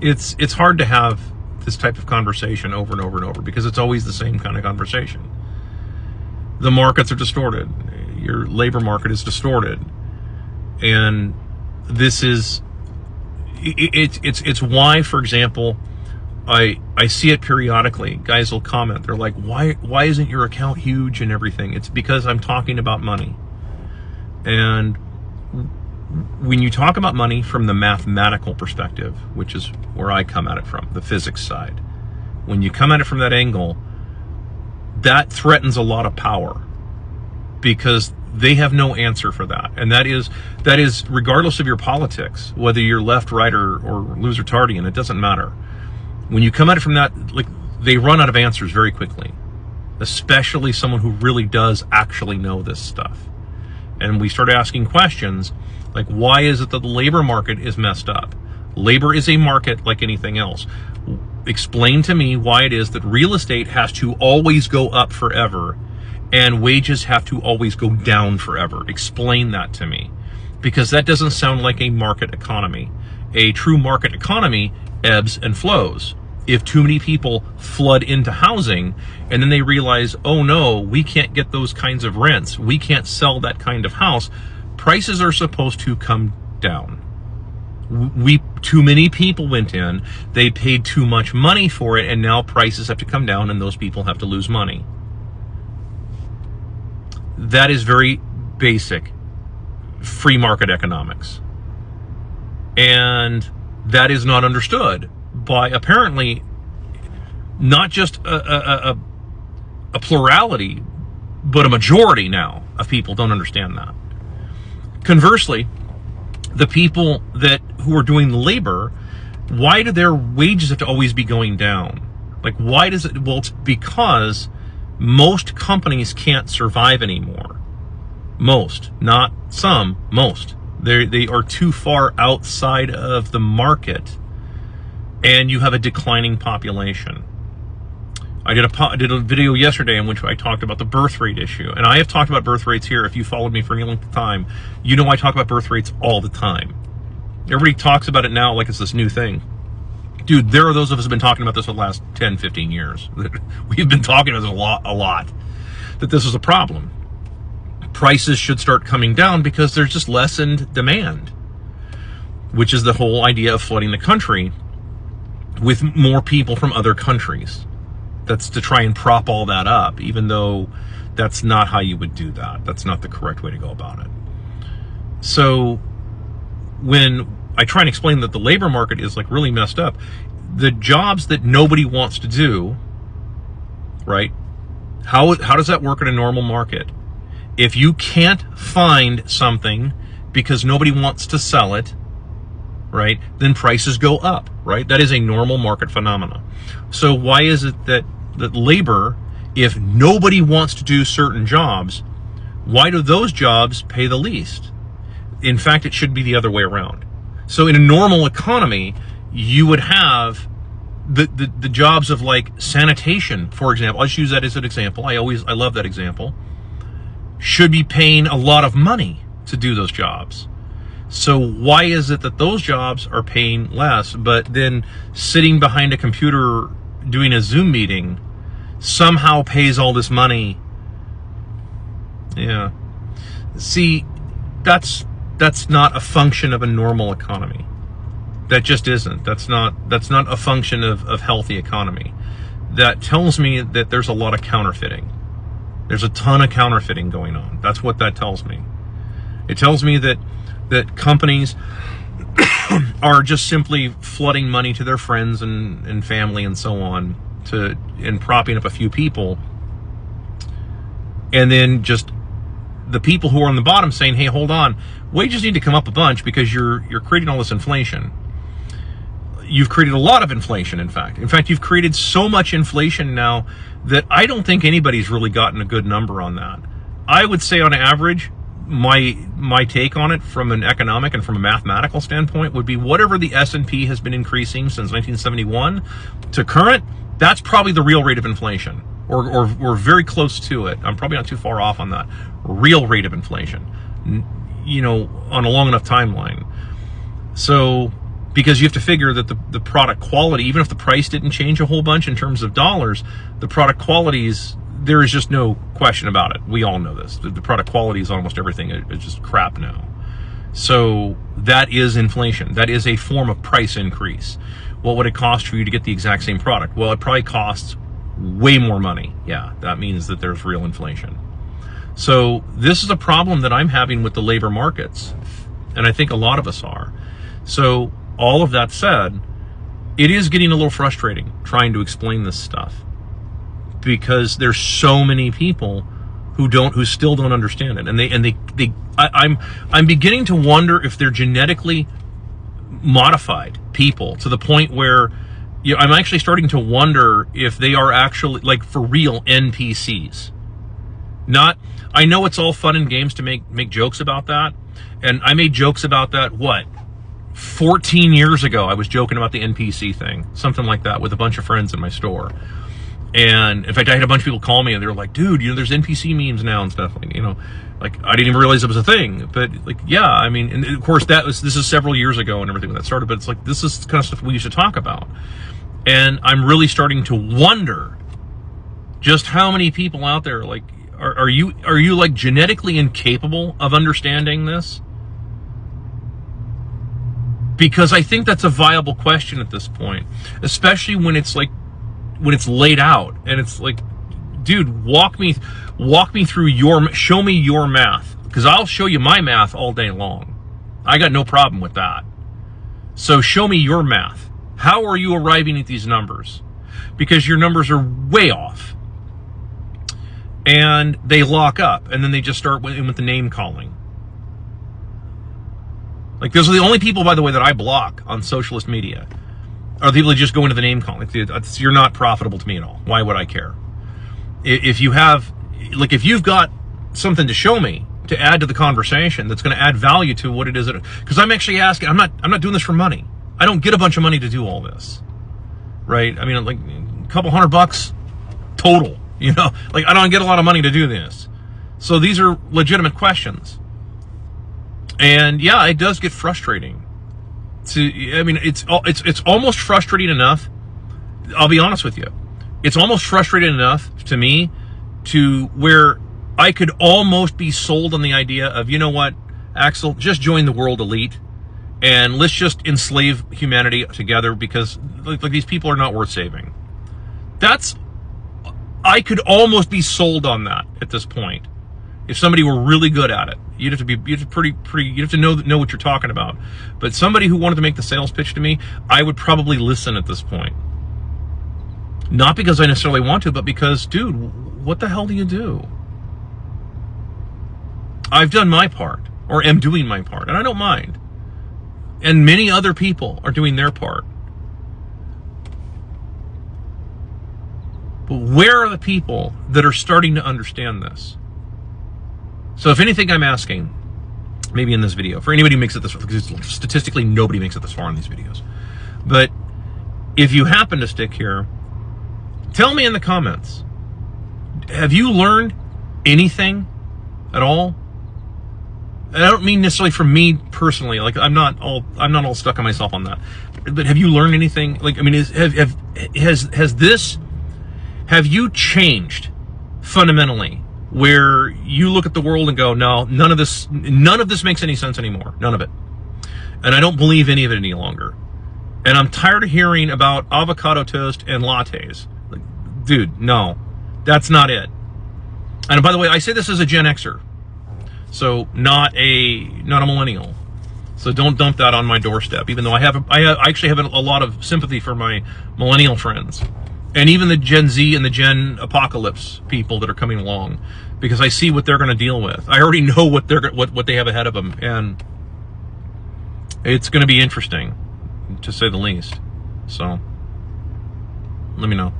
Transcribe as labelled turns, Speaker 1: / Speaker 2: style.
Speaker 1: It's hard to have this type of conversation over and over and over because it's always the same kind of conversation. The markets are distorted. Your labor market is distorted. And this is, it's why, for example, I see it periodically. Guys will comment. They're like, why isn't your account huge and everything? It's because I'm talking about money. And when you talk about money from the mathematical perspective, which is where I come at it from, the physics side, when you come at it from that angle, that threatens a lot of power because they have no answer for that. And that is regardless of your politics, whether you're left, right, or losertardian, it doesn't matter. When you come at it from that, like, they run out of answers very quickly, especially someone who really does actually know this stuff. And we start asking questions like, why is it that the labor market is messed up? Labor is a market like anything else. Explain to me why it is that real estate has to always go up forever and wages have to always go down forever. Explain that to me, because that doesn't sound like a market economy. A true market economy ebbs and flows. If too many people flood into housing and then they realize, oh no, we can't get those kinds of rents, we can't sell that kind of house, prices are supposed to come down. Too many people went in, they paid too much money for it, and now prices have to come down and those people have to lose money. That is very basic free market economics. And that is not understood by apparently not just a plurality, but a majority now of people don't understand that. Conversely, the people who are doing the labor, why do their wages have to always be going down? Like, why does it? Well, it's because most companies can't survive anymore. Most, not some, most. They are too far outside of the market, and you have a declining population. I did a video yesterday in which I talked about the birth rate issue, and I have talked about birth rates here. If you followed me for any length of time, you know I talk about birth rates all the time. Everybody talks about it now like it's this new thing. Dude, there are those of us who have been talking about this for the last 10, 15 years. We've been talking about this a lot, that this is a problem. Prices should start coming down because there's just lessened demand, which is the whole idea of flooding the country with more people from other countries. That's to try and prop all that up, even though that's not how you would do that. That's not the correct way to go about it. So when I try and explain that the labor market is like really messed up, the jobs that nobody wants to do, right? How does that work in a normal market? If you can't find something because nobody wants to sell it, right, then prices go up, right? That is a normal market phenomena. So why is it that labor, if nobody wants to do certain jobs, why do those jobs pay the least? In fact, it should be the other way around. So in a normal economy, you would have the jobs of like sanitation, for example. I'll just use that as an example. I love that example. Should be paying a lot of money to do those jobs. So why is it that those jobs are paying less, but then sitting behind a computer doing a Zoom meeting somehow pays all this money? Yeah. See, that's not a function of a normal economy. That just isn't. That's not a function of healthy economy. That tells me that there's a lot of counterfeiting. There's a ton of counterfeiting going on. That's what that tells me. It tells me that companies are just simply flooding money to their friends and family and so on, and propping up a few people, and then just the people who are on the bottom saying, hey, hold on, wages need to come up a bunch because you're creating all this inflation. You've created a lot of inflation, in fact. You've created so much inflation now that I don't think anybody's really gotten a good number on that. I would say on average, my take on it from an economic and from a mathematical standpoint would be whatever the S&P has been increasing since 1971 to current, that's probably the real rate of inflation, or very close to it. I'm probably not too far off on that. Real rate of inflation, on a long enough timeline. So because you have to figure that the product quality, even if the price didn't change a whole bunch in terms of dollars, the product qualities, there is just no question about it. We all know this. The product quality is almost everything. It's just crap now. So that is inflation. That is a form of price increase. What would it cost for you to get the exact same product? Well, it probably costs way more money. Yeah, that means that there's real inflation. So this is a problem that I'm having with the labor markets, and I think a lot of us are. So all of that said, it is getting a little frustrating trying to explain this stuff, because there's so many people who still don't understand it, and I'm beginning to wonder if they're genetically modified people to the point where, you know, I'm actually starting to wonder if they are actually, like, for real NPCs. Not, I know it's all fun and games to make jokes about that, and I made jokes about that, 14 years ago. I was joking about the NPC thing, something like that, with a bunch of friends in my store. And in fact, I had a bunch of people call me and they were like, dude, you know, there's NPC memes now and stuff. Like, you know, like, I didn't even realize it was a thing. But, like, yeah, I mean, and of course this is several years ago and everything when that started, but it's like, this is the kind of stuff we used to talk about. And I'm really starting to wonder just how many people out there, like, are you like genetically incapable of understanding this? Because I think that's a viable question at this point, especially when it's laid out and it's like, dude, walk me through show me your math, because I'll show you my math all day long. I got no problem with that. So show me your math. How are you arriving at these numbers? Because your numbers are way off. And they lock up, and then they just start with the name calling. Like, those are the only people, by the way, that I block on socialist media, are the people that just go into the name calling. You're not profitable to me at all. Why would I care? If you have, like, if you've got something to show me to add to the conversation that's going to add value to what it is, because I'm actually asking, I'm not doing this for money. I don't get a bunch of money to do all this, right? I mean, like, a couple $100 total. You know, like, I don't get a lot of money to do this. So these are legitimate questions. And yeah, it does get frustrating. I mean, it's almost frustrating enough. I'll be honest with you. It's almost frustrating enough to me to where I could almost be sold on the idea of, you know what, Axel, just join the world elite and let's just enslave humanity together, because like these people are not worth saving. I could almost be sold on that at this point. If somebody were really good at it, you'd have to know what you're talking about. But somebody who wanted to make the sales pitch to me, I would probably listen at this point. Not because I necessarily want to, but because, dude, what the hell do you do? I've done my part, or am doing my part, and I don't mind. And many other people are doing their part. But where are the people that are starting to understand this? So if anything, I'm asking, maybe in this video, for anybody who makes it this far, because statistically nobody makes it this far in these videos. But if you happen to stick here, tell me in the comments, have you learned anything at all? And I don't mean necessarily from me personally, like, I'm not all stuck on myself on that. But have you learned anything? Like, I mean, have you changed fundamentally, where you look at the world and go, no, none of this makes any sense anymore. None of it. And I don't believe any of it any longer. And I'm tired of hearing about avocado toast and lattes. Like, dude, no, that's not it. And by the way, I say this as a Gen Xer, so not a millennial. So don't dump that on my doorstep, even though I actually have a lot of sympathy for my millennial friends. And even the Gen Z and the Gen Apocalypse people that are coming along, because I see what they're going to deal with. I already know what they have ahead of them, and it's going to be interesting, to say the least. So let me know.